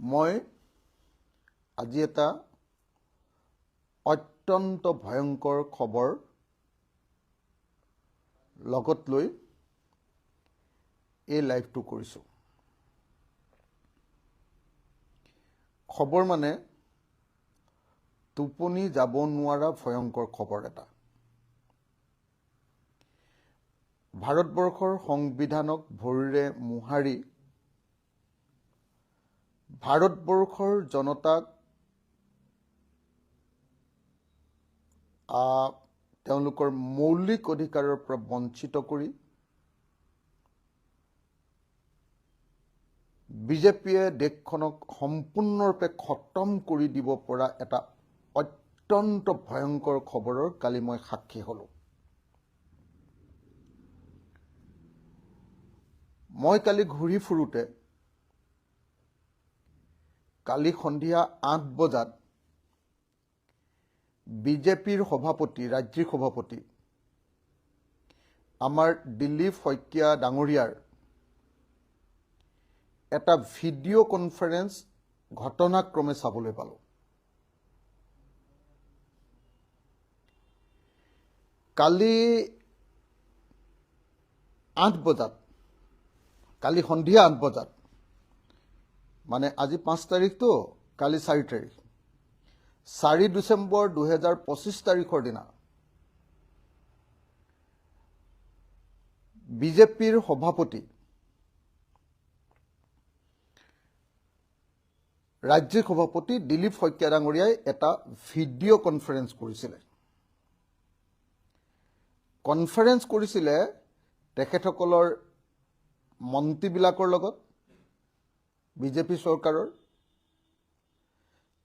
মই আজি এটা অত্যন্ত ভয়ংকৰ খবৰ লগত লৈ এই লাইভটো কৰিছোঁ। খবৰ মানে টোপনি যাব নোৱাৰা ভয়ংকৰ খবৰ এটা। ভাৰতবৰ্ষৰ সংবিধানক ভৰিৰে মোহাৰি ভাৰতবৰ্ষৰ জনতাক তেওঁলোকৰ মৌলিক অধিকাৰৰ পৰা বঞ্চিত কৰি বিজেপিয়ে দেশখনক সম্পূৰ্ণৰূপে খতম কৰি দিব পৰা এটা অত্যন্ত ভয়ংকৰ খবৰৰ কালি মই সাক্ষী হ'লোঁ। মই কালি ঘূৰি ফুৰোতে কালি সন্ধিয়া 8 বজাত বিজেপিৰ সভাপতি, ৰাজ্যিক সভাপতি আমাৰ দিলীপ শইকীয়া ডাঙৰীয়াৰ এটা ভিডিঅ' কনফাৰেন্স ঘটনাক্ৰমে চাবলৈ পালোঁ। কালি 8 বজাত, কালি সন্ধিয়া 8 বজাত, মানে আজি 5 তাৰিখটো, কালি 4 তাৰিখ, 4 ডিচেম্বৰ 2025 তাৰিখৰ দিনা বিজেপিৰ সভাপতি, ৰাজ্যিক সভাপতি দিলীপ শইকীয়া ডাঙৰীয়াই এটা ভিডিঅ' কনফাৰেন্স কৰিছিলে। কনফাৰেন্স কৰিছিলে তেখেতসকলৰ মন্ত্ৰীবিলাকৰ লগত, বিজেপি চৰকাৰৰ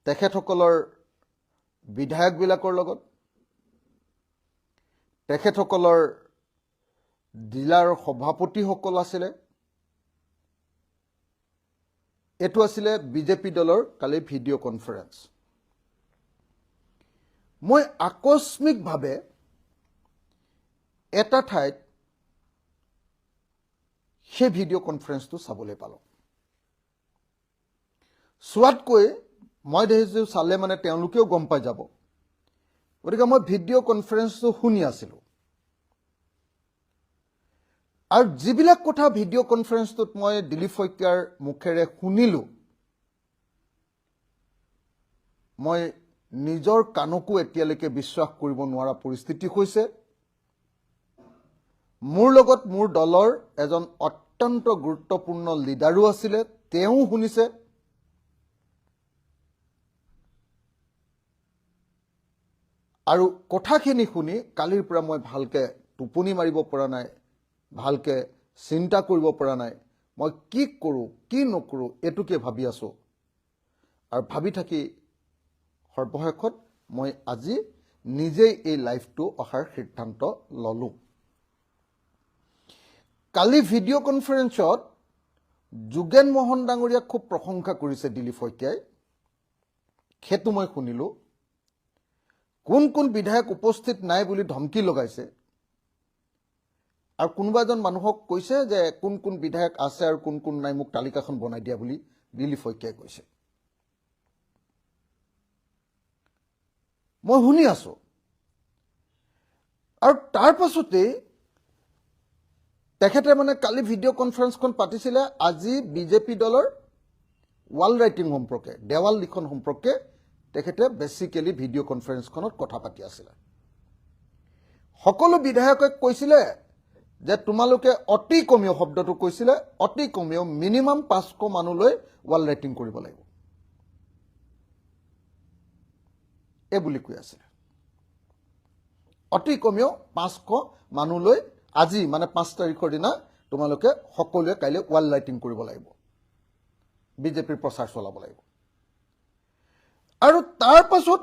তেখেতসকলৰ বিধায়কবিলাকৰ লগত, তেখেতসকলৰ জিলাৰ সভাপতিসকল আছিলে। এইটো আছিলে বিজেপি দলৰ কালি ভিডিঅ' কনফাৰেন্স। মই আকস্মিকভাৱে এটা ঠাইত সেই ভিডিঅ' কনফাৰেন্সটো চাবলৈ পালোঁ। চোৱাতকৈ মই দেখিছোঁ চালে মানে তেওঁলোকেও গম পাই যাব, গতিকে মই ভিডিঅ' কনফাৰেন্সটো শুনি আছিলোঁ। আৰু যিবিলাক কথা ভিডিঅ' কনফাৰেন্সটোত মই দিলীপ শইকীয়াৰ মুখেৰে শুনিলোঁ, মই নিজৰ কাণকো এতিয়ালৈকে বিশ্বাস কৰিব নোৱাৰা পৰিস্থিতি হৈছে। মোৰ লগত মোৰ দলৰ এজন অত্যন্ত গুৰুত্বপূৰ্ণ লিডাৰো আছিলে, তেওঁ শুনিছে। আৰু কথাখিনি শুনি কালিৰ পৰা মই ভালকে টোপনি মাৰিব পৰা নাই, ভালকে চিন্তা কৰিব পৰা নাই। মই কি কৰোঁ কি নকৰোঁ এইটোকে ভাবি আছোঁ। আৰু ভাবি থাকি সৰ্বশেষত মই আজি নিজেই এই লাইভটো অহাৰ সিদ্ধান্ত ল'লোঁ। কালি ভিডিঅ' কনফাৰেন্সত যোগেন মোহন ডাঙৰীয়াক খুব প্ৰশংসা কৰিছে দিলীপ শইকীয়াই, সেইটো মই শুনিলোঁ। কোন কোন বিধায়ক উপস্থিত নাই বুলি ধমকি লগাইছে, আৰু কোনোবা এজন মানুহক কৈছে যে কোন কোন বিধায়ক আছে আৰু কোন কোন নাই মোক তালিকাখন বনাই দিয়া বুলি দিলীপ শইকীয়াই কৈছে। মই শুনি আছোঁ। আৰু তাৰ পাছতেই তেখেতে মানে কালি ভিডিঅ' কনফাৰেন্সখন পাতিছিলে আজি বিজেপি দলৰ ৱাল ৰাইটিং সম্পৰ্কে, দেৱাল লিখন সম্পৰ্কে তেখেতে বেছিকেলি ভিডিঅ' কনফাৰেন্সখনত কথা পাতি আছিলে। সকলো বিধায়কে কৈছিলে যে তোমালোকে অতি কমেও, শব্দটো কৈছিলে অতি কমেও মিনিমাম 500 মানুহলৈ ৱাল ৰাইটিং কৰিব লাগিব, এই বুলি কৈ আছিলে। অতি কমেও 500 মানুহলৈ আজি মানে 5 তাৰিখৰ দিনা তোমালোকে সকলোৱে কাইলৈ ৱাল ৰাইটিং কৰিব লাগিব, বিজেপিৰ প্ৰচাৰ চলাব লাগিব। আৰু তাৰ পাছত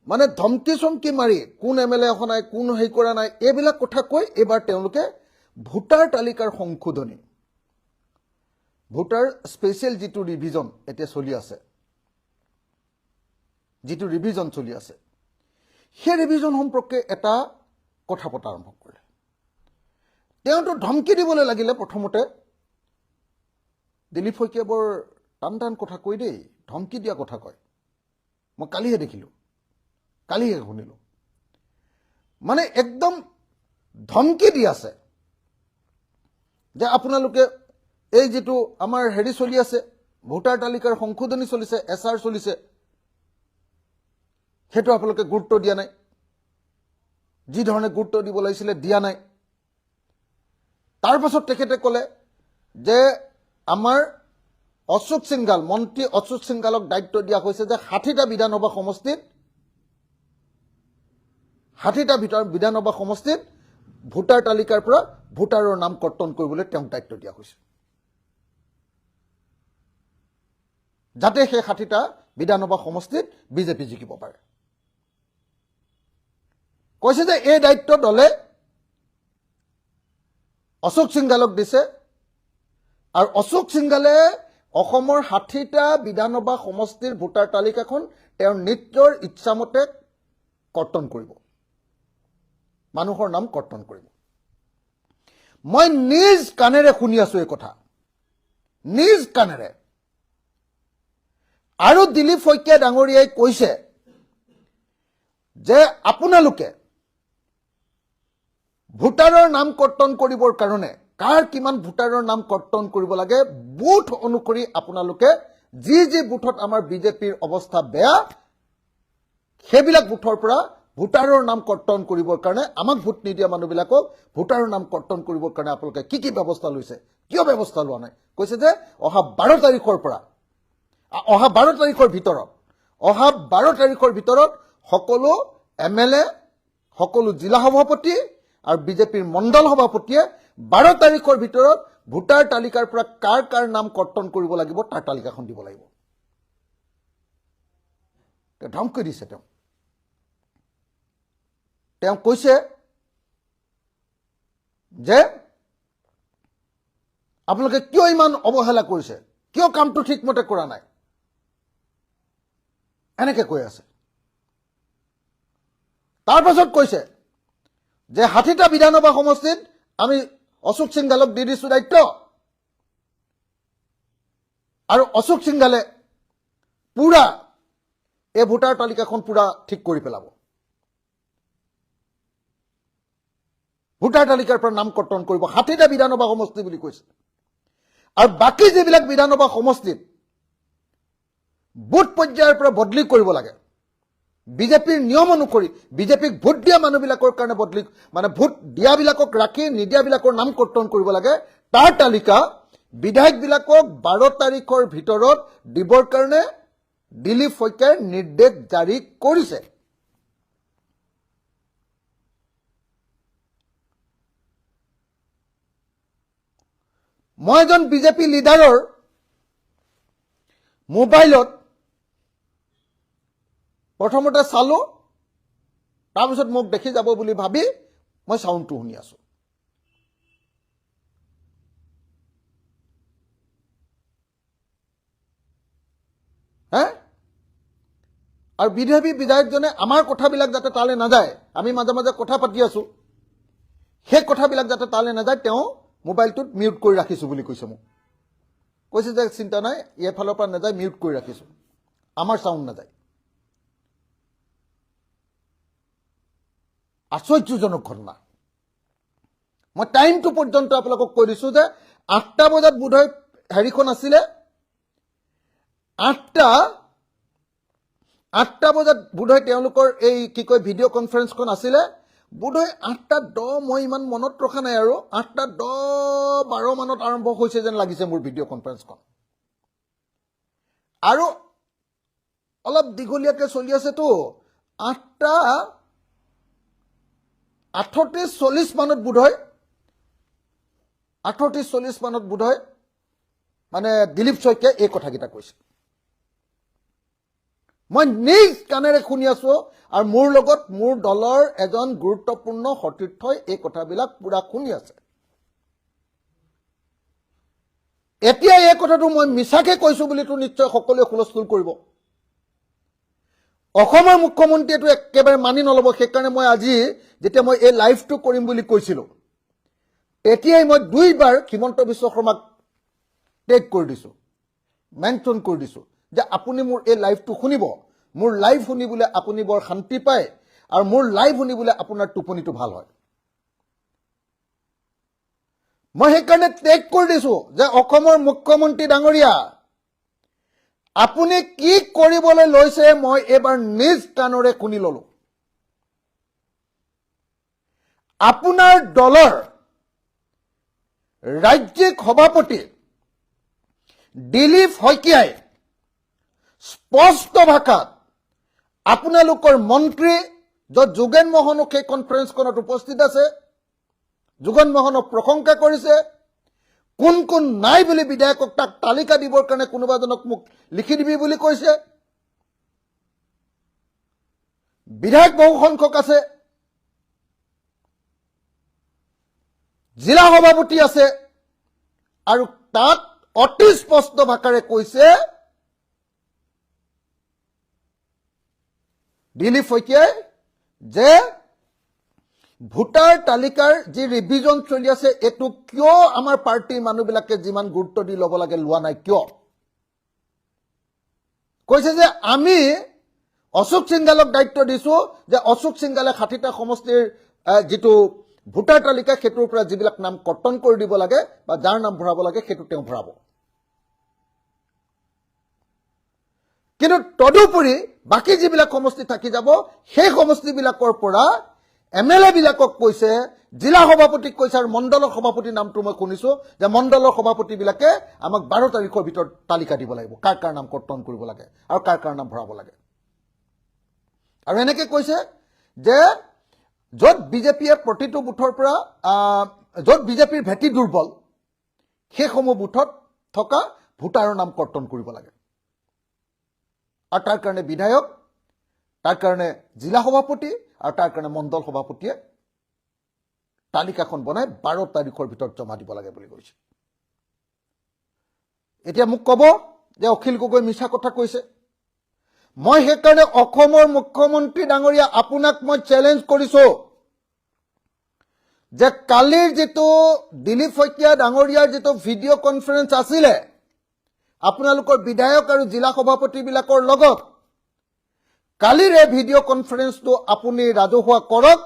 মানে ধমকি চমকি মাৰি কোন MLA অহা নাই, কোন হেৰি কৰা নাই, এইবিলাক কথা কৈ এইবাৰ তেওঁলোকে ভোটাৰ তালিকাৰ সংশোধনী, ভোটাৰ স্পেচিয়েল যিটো ৰিভিজন এতিয়া চলি আছে, যিটো ৰিভিজন চলি আছে, সেই ৰিভিজন সম্পৰ্কে এটা কথা পতা আৰম্ভ কৰিলে। তেওঁতো ধমকি দিবলৈ লাগিলে প্ৰথমতে দিলীপ শইকীয়া বৰ টান টান কথা কৈ দেই, ধমকি দিয়া কথা কয়। মই কালিহে দেখিলোঁ, কালিহে শুনিলোঁ, মানে একদম ধমকি দি আছে যে আপোনালোকে এই যিটো আমাৰ হেৰি চলি আছে, ভোটাৰ তালিকাৰ সংশোধনী চলিছে, SR চলিছে, সেইটো আপোনালোকে গুৰুত্ব দিয়া নাই, যি ধৰণে গুৰুত্ব দিব লাগিছিলে দিয়া নাই। তাৰ পাছত তেখেতে ক'লে যে আমাৰ অশোক সিংঘাল, মন্ত্ৰী অশোক সিংঘালক দায়িত্ব দিয়া হৈছে যে 60টা বিধানসভা সমষ্টিত 60টা বিধানসভা সমষ্টিত ভোটাৰ তালিকাৰ পৰা ভোটাৰৰ নাম কৰ্তন কৰিবলৈ তেওঁক দায়িত্ব দিয়া হৈছে, যাতে সেই 60টা বিধানসভা সমষ্টিত বিজেপি জিকিব পাৰে। কৈছে যে এই দায়িত্ব দলে অশোক সিংঘালক দিছে, আৰু অশোক সিংঘালে অসমৰ 60টা বিধানসভা সমষ্টিৰ ভোটাৰ তালিকাখন তেওঁৰ নিজৰ ইচ্ছামতে কৰ্তন কৰিব, মানুহৰ নাম কৰ্তন কৰিব। মই নিজ কাণেৰে শুনি আছো এই কথা, নিজ কাণেৰে। আৰু দিলীপ শইকীয়া ডাঙৰীয়াই কৈছে যে আপোনালোকে ভোটাৰৰ নাম কৰ্তন কৰিবৰ কাৰণে কাৰ কিমান ভোটাৰৰ নাম কৰ্তন কৰিব লাগে, বুথ অনুসৰি আপোনালোকে যি যি বুথত আমাৰ বিজেপিৰ অৱস্থা বেয়া, সেইবিলাক বুথৰ পৰা ভোটাৰৰ নাম কৰ্তন কৰিবৰ কাৰণে, আমাক ভোট নিদিয়া মানুহবিলাকক ভোটাৰৰ নাম কৰ্তন কৰিবৰ কাৰণে আপোনালোকে কি কি ব্যৱস্থা লৈছে, কিয় ব্যৱস্থা লোৱা নাই। কৈছে যে অহা 12 তাৰিখৰ পৰা, অহা 12 তাৰিখৰ ভিতৰত সকলো MLA, সকলো জিলা সভাপতি আৰু বিজেপিৰ মণ্ডল সভাপতিয়ে 12 তাৰিখৰ ভিতৰত ভোটাৰ তালিকাৰ পৰা কাৰ কাৰ নাম কৰ্তন কৰিব লাগিব তাৰ তালিকাখন দিব লাগিব। ধমকি দিছে তেওঁ কৈছে যে আপোনালোকে কিয় ইমান অৱহেলা কৰিছে, কিয় কামটো ঠিকমতে কৰা নাই, এনেকে কৈ আছে। তাৰ পাছত কৈছে যে 60টা বিধানসভা সমষ্টিত আমি অশোক সিংঘালক দি দিছো দায়িত্ব, আৰু অশোক সিংঘালে পুৰা এই ভোটাৰ তালিকাখন পুৰা ঠিক কৰি পেলাব, ভোটাৰ তালিকাৰ পৰা নাম কৰ্তন কৰিব 60টা বিধানসভা সমষ্টি বুলি কৈছে। আৰু বাকী যিবিলাক বিধানসভা সমষ্টিত বুথ পৰ্যায়ৰ পৰা বদলি কৰিব লাগে, বিজেপিৰ নিয়ম অনুসৰি বিজেপিক ভোট দিয়া মানুহবিলাকৰ কাৰণে বদলি, মানে ভোট দিয়াবিলাকক ৰাখি নিদিয়াবিলাকৰ নাম কৰ্তন কৰিব লাগে, তাৰ তালিকা বিধায়কবিলাকক 12 তাৰিখৰ ভিতৰত দিবৰ কাৰণে দিলীপ শইকীয়াই নিৰ্দেশ জাৰি কৰিছে। মই এজন বিজেপি লিডাৰৰ মোবাইলত প্ৰথমতে চালো, তাৰপিছত মোক দেখি যাব বুলি ভাবি মই চাউণ্ডটো শুনি আছো। আৰু বিধায়কজনে আমাৰ কথাবিলাক যাতে তালে নাযায়, আমি মাজে মাজে কথা পাতি আছো, সেই কথাবিলাক যাতে তালে নাযায় তেওঁ মোবাইলটোত মিউট কৰি ৰাখিছো বুলি কৈছে মোক। কৈছে যে চিন্তা নাই, এইফালৰ পৰা নাযায়, মিউট কৰি ৰাখিছো, আমাৰ চাউণ্ড নাযায়। আশ্চৰ্যজনক ঘটনা। মই টাইমটো পৰ্যন্ত আপোনালোকক কৈ দিছো যে 8টা বজাত বোধহয় হেৰিখন আছিলে, 8টা বজাত বোধহয় তেওঁলোকৰ এই কি কয় ভিডিঅ' কনফাৰেন্সখন আছিলে, বোধহয় 8:10 মই ইমান মনত ৰখা নাই, আৰু 8:10-12 মানত আৰম্ভ হৈছে যেন লাগিছে মোৰ ভিডিঅ' কনফাৰেন্সখন। আৰু অলপ দীঘলীয়াকে চলি আছেতো, 8:38-40 মানত বোধহয় মানে দিলীপ শইকীয়াই এই কথাকেইটা কৈছে। মই নিজ কাণেৰে শুনি আছো, আৰু মোৰ লগত মোৰ দলৰ এজন গুৰুত্বপূৰ্ণ সতীৰ্থই এই কথাবিলাক পুৰা শুনি আছে। এতিয়া এই কথাটো মই মিছাকে কৈছো বুলিতো নিশ্চয় সকলোৱে হুলস্থুল কৰিব। অসমৰ মুখ্যমন্ত্ৰীয়েতো একেবাৰে মানি নলব, সেইকাৰণে মই আজি যেতিয়া মই এই লাইভটো কৰিম বুলি কৈছিলো, তেতিয়াই মই 2 বাৰ হিমন্ত বিশ্ব শৰ্মাক টেগ কৰি দিছো মেনশ্যন কৰি দিছোঁ যে আপুনি মোৰ এই লাইভটো শুনিব, মোৰ লাইভ শুনিবলৈ আপুনি বৰ শান্তি পায় আৰু মোৰ লাইভ শুনিবলৈ আপোনাৰ টোপনিটো ভাল হয়। মই সেইকাৰণে টেগ কৰি দিছোঁ যে অসমৰ মুখ্যমন্ত্ৰী ডাঙৰীয়া, আপুনি কি কৰিবলৈ লৈছে মই এইবাৰ নিজ কাণৰে শুনি ললো। আপোনাৰ দলৰ ৰাজ্যিক সভাপতি দিলীপ শইকীয়াই স্পষ্ট ভাষাত আপোনালোকৰ মন্ত্ৰী য'ত যোগেন মোহনো সেই কনফাৰেন্সখনত উপস্থিত আছে, যোগেন মোহনক প্ৰশংসা কৰিছে, কোন কোন নাই বুলি বিধায়কক তাক তালিকা দিবৰ কাৰণে কোনোবাজনক মোক লিখি দিবি বুলি কৈছে। বিধায়ক বহু সংখ্যক আছে, জিলা সভাপতি আছে, আৰু তাত অতি স্পষ্ট ভাষাৰে কৈছে দিলীপ শইকীয়াই যে ভোটাৰ তালিকাৰ যি ৰিভিজন চলি আছে এইটো কিয় আমাৰ পাৰ্টিৰ মানুহবিলাকে যিমান গুৰুত্ব দি ল'ব লাগে লোৱা নাই কিয়? কৈছে যে আমি অশোক সিংঘালক দায়িত্ব দিছো যে অশোক সিংঘালে 60টা সমষ্টিৰ যিটো ভোটাৰ তালিকা সেইটোৰ পৰা যিবিলাক নাম কৰ্তন কৰি দিব লাগে বা যাৰ নাম ভৰাব লাগে সেইটো তেওঁ ভৰাব। কিন্তু তদুপৰি বাকী যিবিলাক সমষ্টি থাকি যাব সেই সমষ্টিবিলাকৰ পৰা MLA বিলাকক কৈছে, জিলা সভাপতিক কৈছে আৰু মণ্ডলৰ সভাপতিৰ নামটো মই শুনিছো যে মণ্ডলৰ সভাপতিবিলাকে আমাক 12 তাৰিখৰ ভিতৰত তালিকা দিব লাগিব কাৰ কাৰ নাম কৰ্তন কৰিব লাগে আৰু কাৰ কাৰ নাম ভৰাব লাগে। আৰু এনেকে কৈছে যে য'ত বিজেপিয়ে প্ৰতিটো বুথৰ পৰা য'ত বিজেপিৰ ভেটি দুৰ্বল সেইসমূহ বুথত থকা ভোটাৰৰ নাম কৰ্তন কৰিব লাগে। আৰু তাৰ কাৰণে বিধায়ক, তাৰ কাৰণে জিলা সভাপতি আৰু তাৰ কাৰণে মণ্ডল সভাপতিয়ে তালিকাখন বনাই 12 তাৰিখৰ ভিতৰত জমা দিব লাগে বুলি কৈছে। এতিয়া মোক ক'ব যে অখিল গগৈ মিছা কথা কৈছে। মই সেইকাৰণে অসমৰ মুখ্যমন্ত্ৰী ডাঙৰীয়া আপোনাক মই চেলেঞ্জ কৰিছো যে কালিৰ যিটো দিলীপ শইকীয়া ডাঙৰীয়াৰ যিটো ভিডিঅ' কনফাৰেন্স আছিলে আপোনালোকৰ বিধায়ক আৰু জিলা সভাপতিবিলাকৰ লগত, কালিৰ এই ভিডিঅ' কনফাৰেন্সটো আপুনি ৰাজহুৱা কৰক,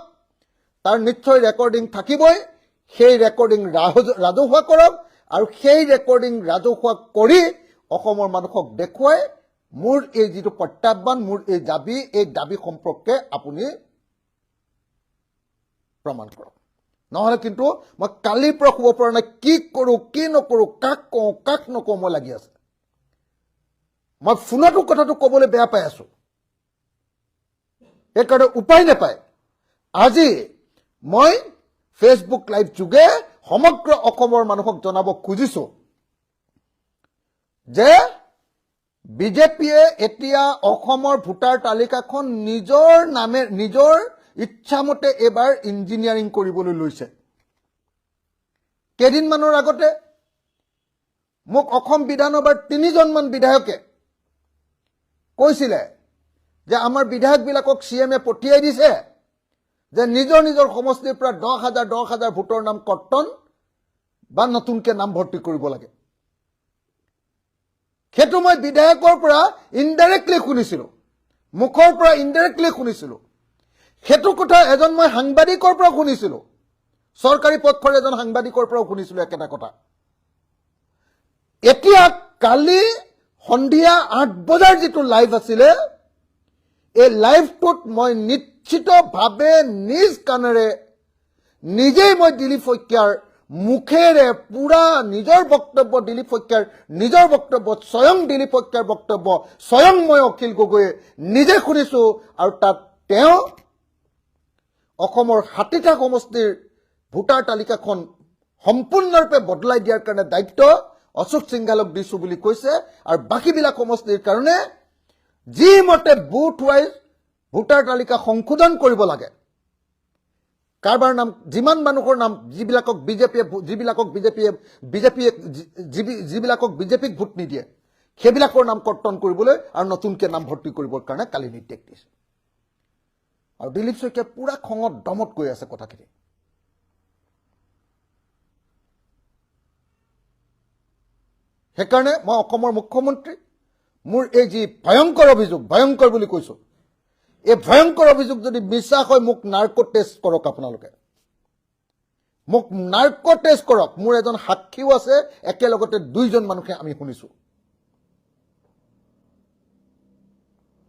তাৰ নিশ্চয় ৰেকৰ্ডিং থাকিবই, সেই ৰেকৰ্ডিং ৰাজহুৱা কৰক আৰু সেই ৰেকৰ্ডিং ৰাজহুৱা কৰি অসমৰ মানুহক দেখুৱাই মোৰ এই যিটো প্ৰত্যাহ্বান, মোৰ এই দাবী সম্পৰ্কে আপুনি প্ৰমাণ কৰক। নহলে কিন্তু মই কালিৰ পৰা শুব পৰা নাই, কি কৰো কি নকৰো, কাক কওঁ কাক নকওঁ মই লাগি আছে। মই ফোনতো কথাটো ক'বলৈ বেয়া পাই আছো, সেইকাৰণে উপায় নাপায় আজি মই ফেচবুক লাইভ যোগে সমগ্ৰ অসমৰ মানুহক জনাব খুজিছো যে বিজেপিয়ে এতিয়া অসমৰ ভোটাৰ তালিকাখন নিজৰ ইচ্ছামতে এবাৰ ইঞ্জিনিয়াৰিং কৰিবলৈ লৈছে। কেইদিনমানৰ আগতে মোক অসম বিধানসভাৰ 3জনমান বিধায়কে কৈছিলে যে আমাৰ বিধায়কবিলাকক CM পঠিয়াই দিছে যে নিজৰ নিজৰ সমষ্টিৰ পৰা 10,000 ভোটৰ নাম কৰ্তন বা নতুনকৈ নাম ভৰ্তি কৰিব লাগে। সেইটো মই বিধায়কৰ পৰা ইনডাইৰেক্টলি শুনিছিলো, মুখৰ পৰা ইনডাইৰেক্টলি শুনিছিলো। সেইটো কথা এজন মই সাংবাদিকৰ পৰা শুনিছিলো, চৰকাৰী পক্ষৰ এজন সাংবাদিকৰ পৰাও শুনিছিলো একেটা কথা। এতিয়া কালি সন্ধিয়া 8 বজাৰ যিটো লাইভ আছিলে, এই লাইভটোত মই নিশ্চিতভাৱে নিজ কাণেৰে নিজেই মই দিলীপ শইকীয়াৰ মুখেৰে পুৰা নিজৰ বক্তব্য, দিলীপ শইকীয়াৰ নিজৰ বক্তব্য, স্বয়ং দিলীপ শইকীয়াৰ বক্তব্য স্বয়ং মই অখিল গগৈয়ে নিজে শুনিছো। আৰু তাত তেওঁ অসমৰ 60টা সমষ্টিৰ ভোটাৰ তালিকাখন সম্পূৰ্ণৰূপে বদলাই দিয়াৰ কাৰণে দায়িত্ব অশোক সিংঘালক দিছো বুলি কৈছে। আৰু বাকীবিলাক সমষ্টিৰ কাৰণে যি মতে বুথ ৱাইজ ভোটাৰ তালিকা সংশোধন কৰিব লাগে, কাৰবাৰ নাম যিমান মানুহৰ নাম যিবিলাকক বিজেপিক ভোট নিদিয়ে সেইবিলাকৰ নাম কৰ্তন কৰিবলৈ আৰু নতুনকৈ নাম ভৰ্তি কৰিবৰ কাৰণে কালি নিৰ্দেশ দিছে। আৰু দিলীপ শইকীয়াই পুৰা খঙত দমত কৈ আছে কথাখিনি। সেইকাৰণে মই অসমৰ মুখ্যমন্ত্ৰী মোৰ এই যি ভয়ংকৰ অভিযোগ ভয়ংকৰ বুলি কৈছো এই ভয়ংকৰ অভিযোগ যদি মিছা হয় মোক নাৰ্কো টেষ্ট কৰক আপোনালোকে মোক নাৰ্কো টেষ্ট কৰক মোৰ এজন সাক্ষীও আছে একেলগতে দুইজন মানুহে আমি শুনিছো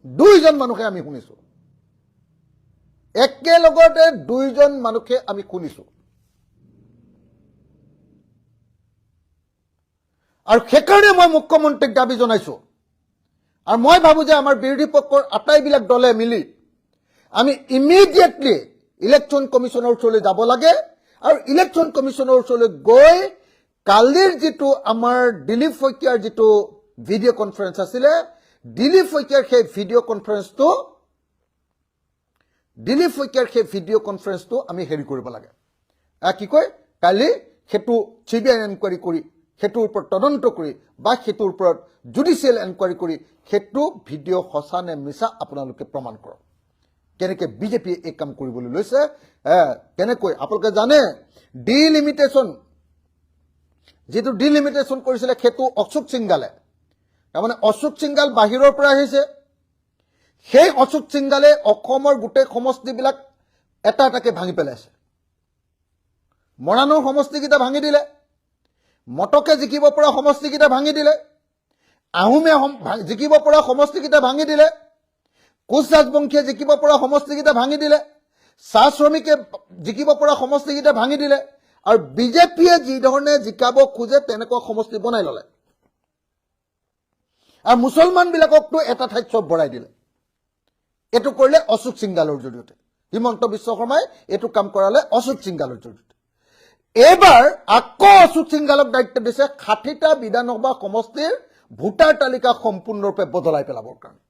দুইজন মানুহে আমি শুনিছো একেলগতে দুইজন মানুহে আমি শুনিছো আৰু সেইকাৰণে মই মুখ্যমন্ত্ৰীক দাবী জনাইছো আৰু মই ভাবো যে আমাৰ বিৰোধী পক্ষৰ আটাইবিলাক দলে মিলি আমি ইমিডিয়েটলি ইলেকশ্যন কমিশনৰ ওচৰলৈ যাব লাগে আৰু ইলেকশ্যন কমিশনৰ ওচৰলৈ গৈ কালিৰ যিটো আমাৰ দিলীপ শইকীয়াৰ যিটো ভিডিঅ' কনফাৰেন্স আছিলে দিলীপ শইকীয়াৰ সেই ভিডিঅ' কনফাৰেন্সটো আমি হেৰি কৰিব লাগে কি কয় কালি সেইটো চিবিআই এনকুৱাৰী কৰি সেটোৰ ওপৰত তদন্ত কৰি বা সেটোৰ ওপৰত জুডিচিয়েল এনকুৱাৰী কৰি সেটো ভিডিঅ' সঁচা নে মিছা আপোনালোকে প্ৰমাণ কৰক কেনেকৈ বিজেপিয়ে এই কাম কৰিবলৈ লৈছে কেনেকৈ আপোনালোকে জানে ডিলিমিটেশ্যন কৰিছিলে সেটো অশোক সিংগালে তাৰমানে অশোক সিংগাল বাহিৰৰ পৰা আহিছে সেই অশোক সিংগালে অসমৰ গোটেই সমষ্টিবিলাক এটা এটাকে ভাঙি পেলাইছে মৰাণৰ সমষ্টিকেইটা ভাঙি দিলে মটকে জিকিব পৰা সমষ্টিকেইটা ভাঙি দিলে আহোমে জিকিব পৰা সমষ্টিকেইটা ভাঙি দিলে কোচ ৰাজবংশীয়ে জিকিব পৰা সমষ্টিকেইটা ভাঙি দিলে চাহ শ্ৰমিকে জিকিব পৰা সমষ্টিকেইটা ভাঙি দিলে আৰু বিজেপিয়ে যি ধৰণে জিকাব খোজে তেনেকুৱা সমষ্টি বনাই ললে আৰু মুছলমানবিলাককতো এটা ঠাইত চব ভৰাই দিলে এইটো কৰিলে অশোক সিংগালৰ জৰিয়তে হিমন্ত বিশ্ব শৰ্মাই এইটো কাম কৰালে অশোক সিংগালৰ জৰিয়তে এবাৰ আকৌ অশোক সিংগালক দায়িত্ব দিছে 60টা বিধানসভা সমষ্টিৰ ভোটাৰ তালিকা সম্পূৰ্ণৰূপে বদলাই পেলাবৰ কাৰণে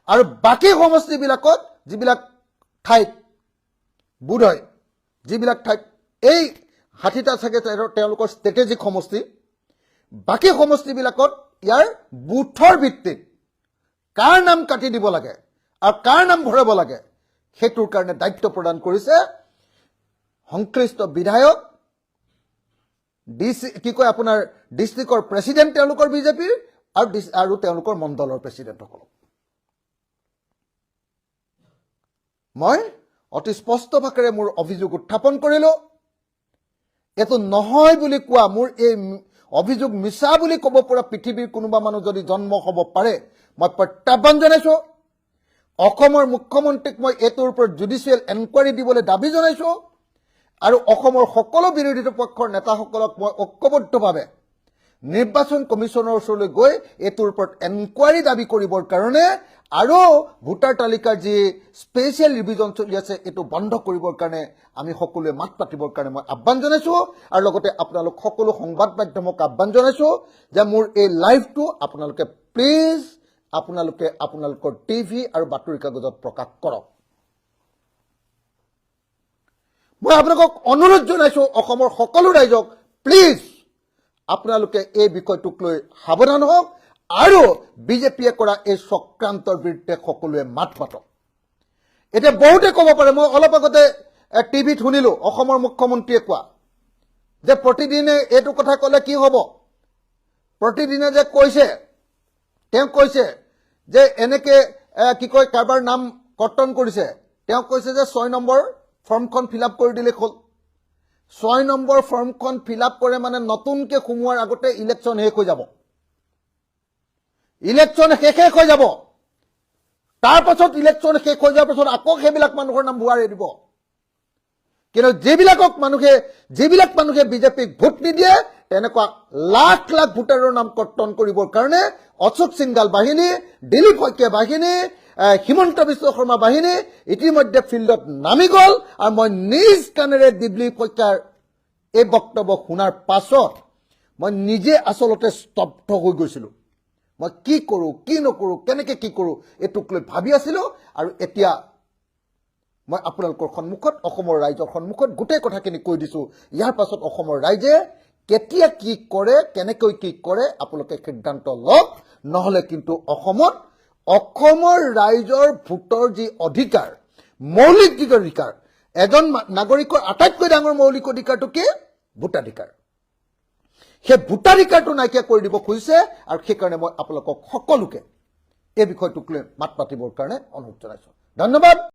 আৰু বাকি সমষ্টিবিলাকত যিবিলাক ঠাইত বুধয় যিবিলাক ঠাইত এই 60টা থাকে তেওঁলোকৰ ষ্ট্ৰেটেজিক সমষ্টি বাকি সমষ্টিবিলাকত ইয়াৰ বুথৰ ভিত্তিত কাৰ নাম কাটি দিব লাগে আৰু কাৰ নাম ভৰাব লাগে সেইটোৰ কাৰণে দায়িত্ব প্ৰদান কৰিছে সংশ্লিষ্ট বিধায়ক কি কয় আপোনাৰ ডিস্ট্ৰিক্টৰ প্ৰেসিডেন্ট তেওঁলোকৰ বিজেপিৰ আৰু তেওঁলোকৰ মণ্ডলৰ প্ৰেসিডেন্টসকল মই অতি স্পষ্ট ভাষাৰে মোৰ অভিযোগ উত্থাপন কৰিলো এটো নহয় বুলি কোৱা মোৰ এই অভিযোগ মিছা বুলি ক'ব পৰা পৃথিৱীৰ কোনোবা মানুহ যদি জন্ম হ'ব পাৰে মই প্ৰত্যাহ্বান জনাইছো অসমৰ মুখ্যমন্ত্ৰীক মই এটোৰ ওপৰত জুডিচিয়েল এনকুৱাৰী দিবলৈ দাবী জনাইছো আৰু অসমৰ সকলো বিৰোধী পক্ষৰ নেতাসকলক মই ঐক্যবদ্ধভাৱে নিৰ্বাচন কমিশনৰ ওচৰলৈ গৈ এটোৰ ওপৰত এনকুৱাৰী দাবী কৰিবৰ কাৰণে আৰু ভোটাৰ তালিকাৰ যি স্পেচিয়েল ৰিভিজন চলি আছে এটো বন্ধ কৰিবৰ কাৰণে আমি সকলোৱে মাত পাতিবৰ কাৰণে মই আহ্বান জনাইছো আৰু লগতে আপোনালোক সকলো সংবাদ মাধ্যমক আহ্বান জনাইছো যে মোৰ এই লাইভটো আপোনালোকে প্লিজ আপোনালোকৰ টিভি আৰু বাতৰি কাগজত প্ৰকাশ কৰক মই আপোনালোকক অনুৰোধ জনাইছো অসমৰ সকলো ৰাইজক প্লিজ আপোনালোকে এই বিষয়টোক লৈ সাৱধান হওক আৰু বিজেপিয়ে কৰা এই চক্ৰান্তৰ বিৰুদ্ধে সকলোৱে মাত মাতক এতিয়া বহুতে ক'ব পাৰে মই অলপ আগতে টিভিত শুনিলো অসমৰ মুখ্যমন্ত্ৰীয়ে কোৱা যে প্ৰতিদিনে এইটো কথা ক'লে কি হ'ব প্ৰতিদিনে যে তেওঁ কৈছে যে এনেকে কি কয় কাৰবাৰ নাম কৰ্তন কৰিছে তেওঁ কৈছে যে 6 নম্বৰ ফৰ্মখন ফিলআপ কৰি দিলে হ'ল 6 নম্বৰ ফৰ্মখন ফিলআপ কৰে মানে নতুনকে সোমোৱাৰ আগতে ইলেকশ্যন শেষ হৈ যাব ইলেকশ্যন শেষ হৈ যাব তাৰ পাছত ইলেকশ্যন শেষ হৈ যোৱাৰ পাছত আকৌ সেইবিলাক মানুহৰ নাম ভুৱাই দিব কিন্তু যিবিলাক মানুহে বিজেপিক ভোট নিদিয়ে তেনেকুৱা লাখ লাখ ভোটাৰৰ নাম কৰ্তন কৰিবৰ কাৰণে অশোক সিংগাল বাহিনী দিলীপ শইকীয়া বাহিনী হিমন্ত বিশ্ব শৰ্মা বাহিনী ইতিমধ্যে ফিল্ডত নামি গ'ল আৰু মই নিজ কাণেৰে দিলীপ শইকীয়াৰ এই বক্তব্য শুনাৰ পাছত মই নিজে আচলতে স্তব্ধ হৈ গৈছিলো মই কি কৰো কি নকৰো কেনেকৈ কি কৰো এটুক লৈ ভাবি আছিলো আৰু এতিয়া মই আপোনালোকৰ সন্মুখত অসমৰ ৰাইজৰ সন্মুখত গোটেই কথাখিনি কৈ দিছো ইয়াৰ পাছত অসমৰ ৰাইজে কেতিয়া কি কৰে কেনেকৈ কি কৰে আপোনালোকে সিদ্ধান্ত লওক নহলে কিন্তু অসমৰ ৰাইজৰ ভোটৰ যি অধিকাৰ মৌলিক অধিকাৰ এজন নাগৰিকৰ আটাইতকৈ ডাঙৰ মৌলিক অধিকাৰটো কি ভোটাধিকাৰ সেই ভোটাধিকাৰটো নাইকিয়া কৰি দিব খুজিছে আৰু সেইকাৰণে মই আপোনালোকক সকলোকে এই বিষয়টোক লৈ মাত মাতিবৰ কাৰণে অনুৰোধ জনাইছো। ধন্যবাদ।